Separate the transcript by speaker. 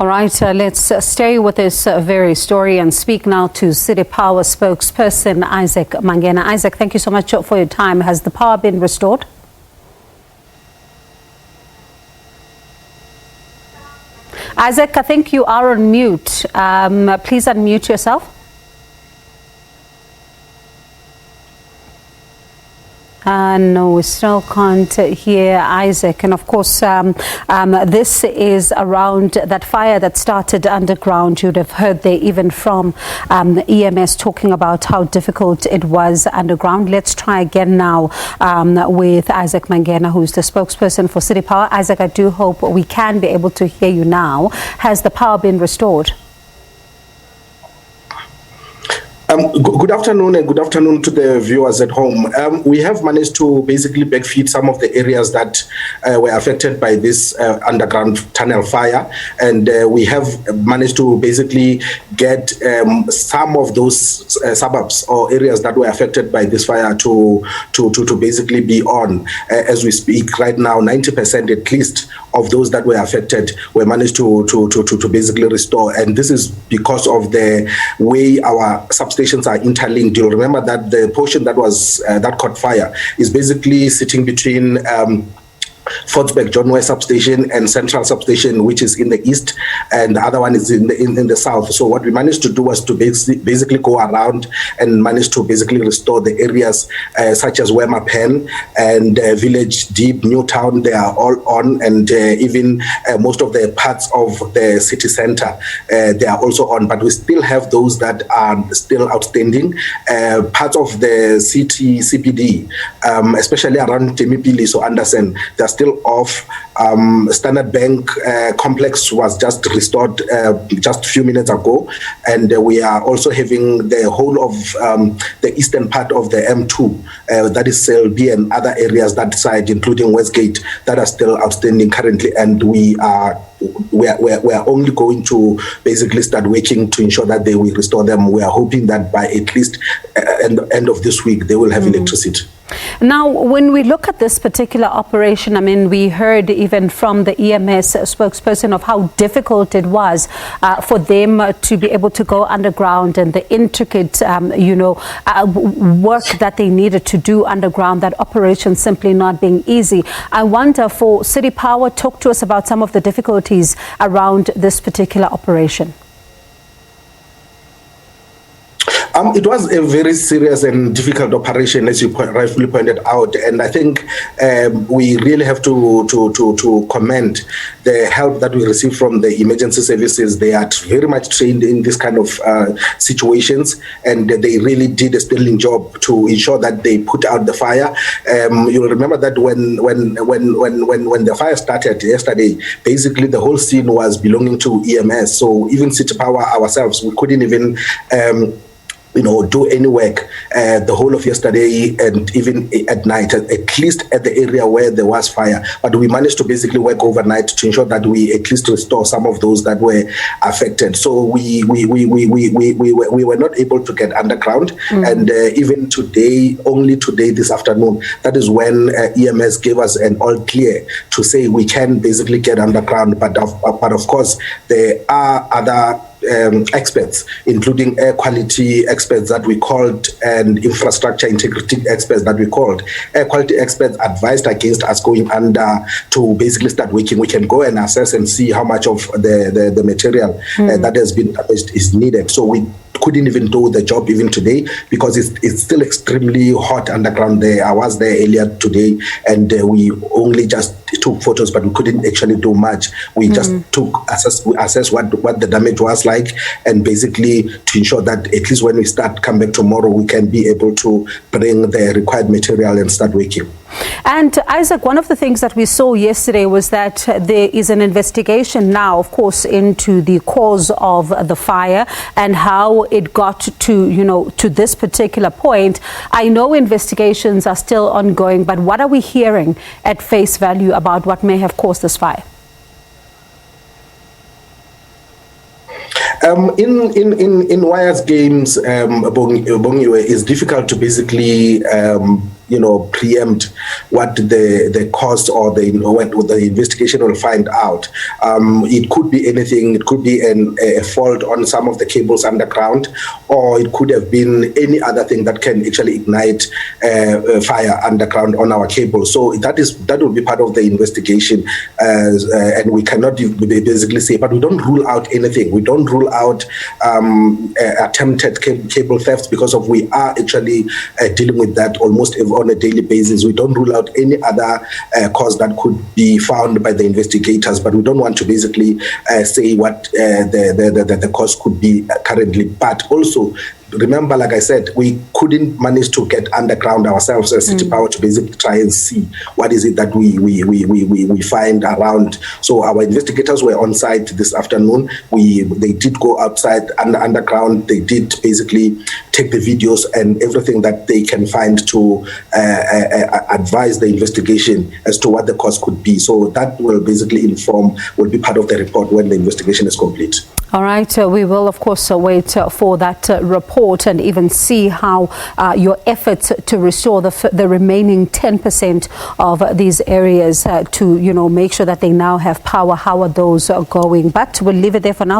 Speaker 1: All right, let's stay with this very story and speak now to City Power Spokesperson Isaac Mangena. Isaac, thank you so much for your time. Has the power been restored? Isaac, I think you are on mute. Please unmute yourself. No, we still can't hear Isaac. And of course, this is around that fire that started underground. You'd have heard there even from the EMS talking about how difficult it was underground. Let's try again now with Isaac Mangena, who's the spokesperson for City Power. Isaac, I do hope we can be able to hear you now. Has the power been restored?
Speaker 2: Good afternoon, and good afternoon to the viewers at home. We have managed to basically backfeed some of the areas that were affected by this underground tunnel fire, and we have managed to basically get some of those suburbs or areas that were affected by this fire to basically be on. As we speak right now, 90% at least of those that were affected were managed to basically restore, and this is because of the way our substations are interlinked. You'll remember that the portion that was that caught fire is basically sitting between Fortsburg John West substation and Central substation, which is in the east, and the other one is in the south. So what we managed to do was to basically go around and manage to basically restore the areas such as Wema Pen and Village Deep, Newtown. They are all on, and even most of the parts of the city center they are also on, but we still have those that are still outstanding. Parts of the city CBD, especially around Ntemi, Piliso, Anderson, they're still off. Standard Bank complex was just restored just a few minutes ago, and we are also having the whole of the eastern part of the M2, that is Selby and other areas that side, including Westgate, that are still outstanding currently, and we are only going to basically start working to ensure that they will restore them. We are hoping that by at least end of this week they will have electricity.
Speaker 1: Now, when we look at this particular operation, I mean, we heard even from the EMS spokesperson of how difficult it was for them to be able to go underground, and the intricate, work that they needed to do underground, that operation simply not being easy. I wonder, for City Power, talk to us about some of the difficulties around this particular operation.
Speaker 2: It was a very serious and difficult operation, as you rightfully pointed out, and I think we really have to commend the help that we received from the emergency services. They are very much trained in this kind of situations, and they really did a sterling job to ensure that they put out the fire. You'll remember that when the fire started yesterday, basically the whole scene was belonging to EMS. So even City Power ourselves, we couldn't even do any work the whole of yesterday and even at night, at least at the area where there was fire. But we managed to basically work overnight to ensure that we at least restore some of those that were affected. So we were not able to get underground, and even today, only today, this afternoon, that is when EMS gave us an all clear to say we can basically get underground. But of course, there are other experts, including air quality experts that we called and infrastructure integrity experts that we called. Air quality experts advised against us going under to basically start working. We can go and assess and see how much of the material that has been damaged is needed. So we couldn't even do the job even today because it's still extremely hot underground there. I was there earlier today, and we only just took photos, but we couldn't actually do much. We just assess what the damage was like, and basically to ensure that at least when we come back tomorrow, we can be able to bring the required material and start working.
Speaker 1: And Isaac, one of the things that we saw yesterday was that there is an investigation now, of course, into the cause of the fire and how it got to this particular point. I know investigations are still ongoing, but what are we hearing at face value about what may have caused this fire? In wires games, Bongiwe, it's difficult to basically
Speaker 2: preempt what the cause or what the investigation will find out. It could be anything. It could be a fault on some of the cables underground, or it could have been any other thing that can actually ignite fire underground on our cables. So that will be part of the investigation, and we cannot basically say, but we don't rule out anything. We don't rule out attempted cable theft, because we are actually dealing with that almost on a daily basis. We don't rule out any other cause that could be found by the investigators, but we don't want to basically say what the cause could be currently. But also, remember, like I said, we couldn't manage to get underground ourselves as City Power to basically try and see what is it that we find around. So our investigators were on site this afternoon. They did go outside and underground. They did basically take the videos and everything that they can find to advise the investigation as to what the cause could be. So that will basically will be part of the report when the investigation is complete.
Speaker 1: All right, we will of course wait for that report and even see how your efforts to restore the remaining 10% of these areas to make sure that they now have power. How are those going? But we'll leave it there for now.